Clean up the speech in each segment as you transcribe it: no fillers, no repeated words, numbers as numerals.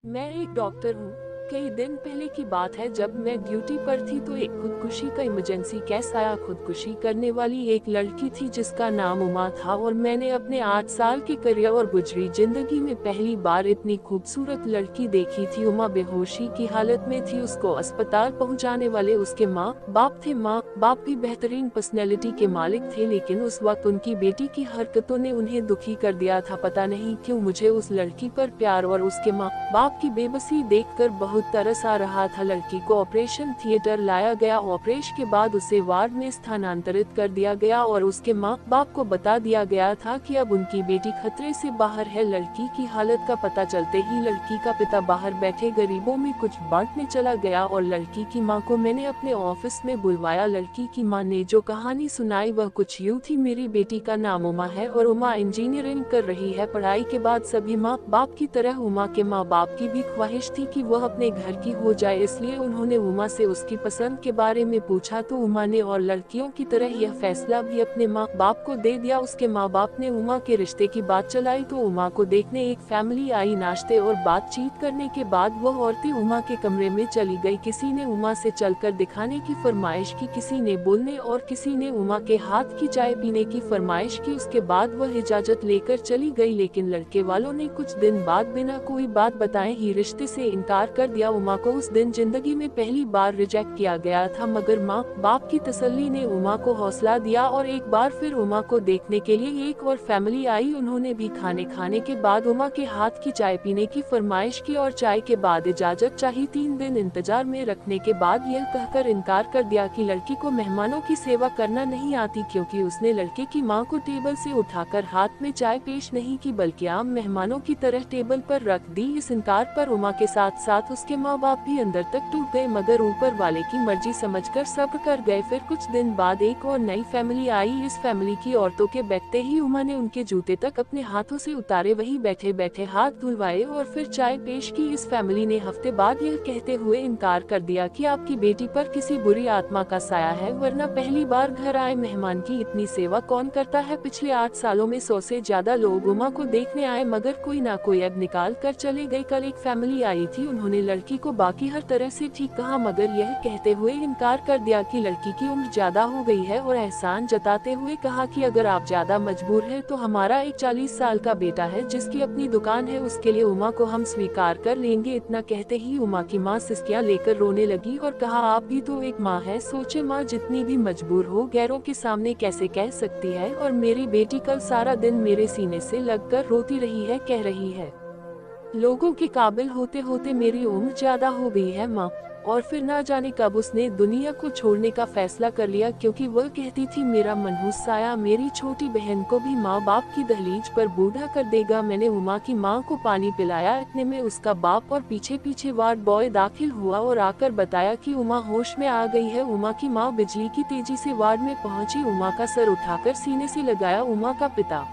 मैं एक डॉक्टर हूँ। कई दिन पहले की बात है, जब मैं ड्यूटी पर थी तो एक खुदकुशी का इमरजेंसी केस आया। खुदकुशी करने वाली एक लड़की थी जिसका नाम उमा था, और मैंने अपने 8 साल के करियर और गुजरी जिंदगी में पहली बार इतनी खूबसूरत लड़की देखी थी। उमा बेहोशी की हालत में थी। उसको अस्पताल पहुँचाने वाले उसके माँ बाप थे। माँ बाप भी बेहतरीन पर्सनैलिटी के मालिक थे, लेकिन उस वक्त उनकी बेटी की हरकतों ने उन्हें दुखी कर दिया था। पता नहीं क्यों मुझे उस लड़की पर प्यार और उसके माँ बाप की बेबसी देखकर बहुत तरस आ रहा था। लड़की को ऑपरेशन थिएटर लाया गया। ऑपरेशन के बाद उसे वार्ड में स्थानांतरित कर दिया गया और उसके माँ बाप को बता दिया गया था कि अब उनकी बेटी खतरे से बाहर है। लड़की की हालत का पता चलते ही लड़की का पिता बाहर बैठे गरीबों में कुछ बांटने चला गया और लड़की की माँ को मैंने अपने ऑफिस में बुलवाया। लड़की की माँ ने जो कहानी सुनाई वह कुछ यूँ थी। मेरी बेटी का नाम उमा है और उमा इंजीनियरिंग कर रही है। पढ़ाई के बाद सभी माँ बाप की तरह उमा के माँ बाप की भी ख्वाहिश थी कि वह अपने घर की हो जाए, इसलिए उन्होंने उमा से उसकी पसंद के बारे में पूछा तो उमा ने और लड़कियों की तरह यह फैसला भी अपने माँ बाप को दे दिया। उसके माँ बाप ने उमा के रिश्ते की बात चलाई तो उमा को देखने एक फैमिली आई। नाश्ते और बातचीत करने के बाद वह औरतें उमा के कमरे में चली गई। किसी ने उमा से चलकर दिखाने की फरमाइश की, किसी ने बोलने और किसी ने उमा के हाथ की चाय पीने की फरमाइश की। उसके बाद वह इजाजत लेकर चली गई, लेकिन लड़के वालों ने कुछ दिन बाद बिना कोई बात बताए ही रिश्ते से इनकार कर दिया। उमा को उस दिन जिंदगी में पहली बार रिजेक्ट किया गया था, मगर माँ बाप की तसल्ली ने उमा को हौसला दिया और एक बार फिर उमा को देखने के लिए एक और फैमिली आई। उन्होंने भी खाने के बाद उमा के हाथ की चाय पीने की फरमाइश की और चाय के बाद इजाजत चाही। 3 दिन इंतजार में रखने के बाद यह कहकर इनकार कर दिया कि लड़की को मेहमानों की सेवा करना नहीं आती, क्योंकि उसने लड़के की मां को टेबल से उठाकर हाथ में चाय पेश नहीं की बल्कि आम मेहमानों की तरह टेबल पर रख दी। इस इनकार पर उमा के साथ साथ उसके माँ बाप भी अंदर तक टूट गए, मगर ऊपर वाले की मर्जी समझकर सब्र कर गए। फिर कुछ दिन बाद एक और नई फैमिली आई। इस फैमिली की औरतों के बैठते ही उमा ने उनके जूते तक अपने हाथों से उतारे, वही बैठे बैठे हाथ धुलवाए और फिर चाय पेश की। इस फैमिली ने हफ्ते बाद यह कहते हुए इनकार कर दिया कि आपकी बेटी पर किसी बुरी आत्मा का साया है, वरना पहली बार घर आए मेहमान की इतनी सेवा कौन करता है। पिछले 8 सालों में 100 से ज्यादा लोग उमा को देखने आए, मगर कोई ना कोई अब निकाल कर चले गए। कल एक फैमिली आई थी, उन्होंने लड़की को बाकी हर तरह से ठीक कहा, मगर यह कहते हुए इनकार कर दिया कि लड़की की उम्र ज्यादा हो गई है और एहसान जताते हुए कहा कि अगर आप ज्यादा मजबूर है तो हमारा एक 40 साल का बेटा है जिसकी अपनी दुकान है, उसके लिए उमा को हम स्वीकार कर लेंगे। इतना कहते ही उमा की माँ सिसकियां लेकर रोने लगी और कहा, आप भी तो एक माँ है, सोचे माँ जितनी भी मजबूर हो गैरों के सामने कैसे कह सकती है। और मेरी बेटी कल सारा दिन मेरे सीने से लगकर रोती रही है, कह रही है लोगों के काबिल होते होते मेरी उम्र ज्यादा हो गई है माँ। और फिर ना जाने कब उसने दुनिया को छोड़ने का फैसला कर लिया, क्योंकि वह कहती थी मेरा मनहूस साया मेरी छोटी बहन को भी माँ बाप की दहलीज पर बूढ़ा कर देगा। मैंने उमा की माँ को पानी पिलाया, इतने में उसका बाप और पीछे पीछे वार्ड बॉय दाखिल हुआ और आकर बताया कि उमा होश में आ गई है। उमा की माँ बिजली की तेजी से वार्ड में पहुंची, उमा का सर उठाकर सीने से लगाया। उमा का पिता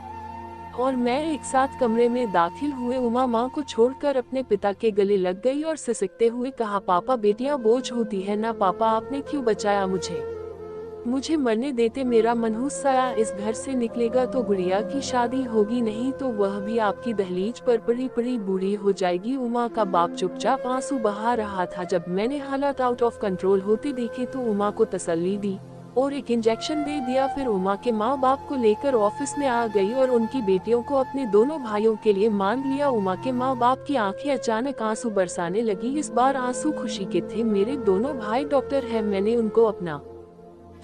और मैं एक साथ कमरे में दाखिल हुए। उमा माँ को छोड़कर अपने पिता के गले लग गई और सिसकते हुए कहा, पापा बेटियां बोझ होती है ना पापा, आपने क्यों बचाया मुझे मरने देते, मेरा मनहूस साया इस घर से निकलेगा तो गुड़िया की शादी होगी, नहीं तो वह भी आपकी दहलीज पर पड़ी पड़ी बूढ़ी हो जाएगी। उमा का बाप चुपचाप आंसू बहा रहा था। जब मैंने हालात आउट ऑफ कंट्रोल होते देखे तो उमा को तसल्ली दी और एक इंजेक्शन दे दिया। फिर उमा के माँ बाप को लेकर ऑफिस में आ गई और उनकी बेटियों को अपने दोनों भाइयों के लिए मान लिया। उमा के माँ बाप की आंखें अचानक आंसू बरसाने लगी। इस बार आंसू खुशी के थे। मेरे दोनों भाई डॉक्टर हैं, मैंने उनको अपना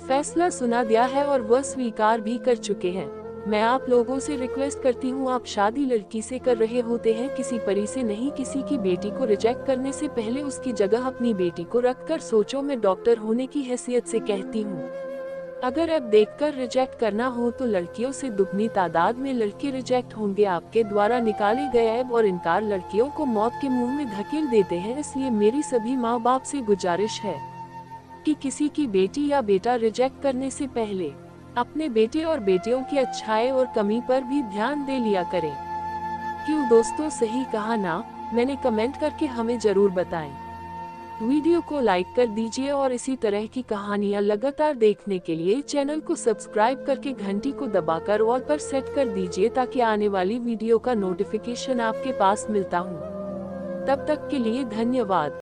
फैसला सुना दिया है और वह स्वीकार भी कर चुके हैं। मैं आप लोगों से रिक्वेस्ट करती हूँ, आप शादी लड़की से कर रहे होते हैं, किसी परी से नहीं। किसी की बेटी को रिजेक्ट करने से पहले उसकी जगह अपनी बेटी को रखकर सोचो। मैं डॉक्टर होने की हैसियत से कहती हूँ, अगर अब देखकर रिजेक्ट करना हो तो लड़कियों से दुगनी तादाद में लड़के रिजेक्ट होंगे। आपके द्वारा निकाले गए ऐब और इनकार लड़कियों को मौत के मुंह में धकेल देते हैं। इसलिए मेरी सभी माँ बाप से गुजारिश है कि किसी की बेटी या बेटा रिजेक्ट करने से पहले अपने बेटे और बेटियों की अच्छाई और कमी पर भी ध्यान दे लिया करें। क्यों दोस्तों, सही कहा ना? मैंने कमेंट करके हमें जरूर बताएं। वीडियो को लाइक कर दीजिए और इसी तरह की कहानियां लगातार देखने के लिए चैनल को सब्सक्राइब करके घंटी को दबाकर ऑल पर सेट कर दीजिए, ताकि आने वाली वीडियो का नोटिफिकेशन आपके पास मिलता हूं। तब तक के लिए धन्यवाद।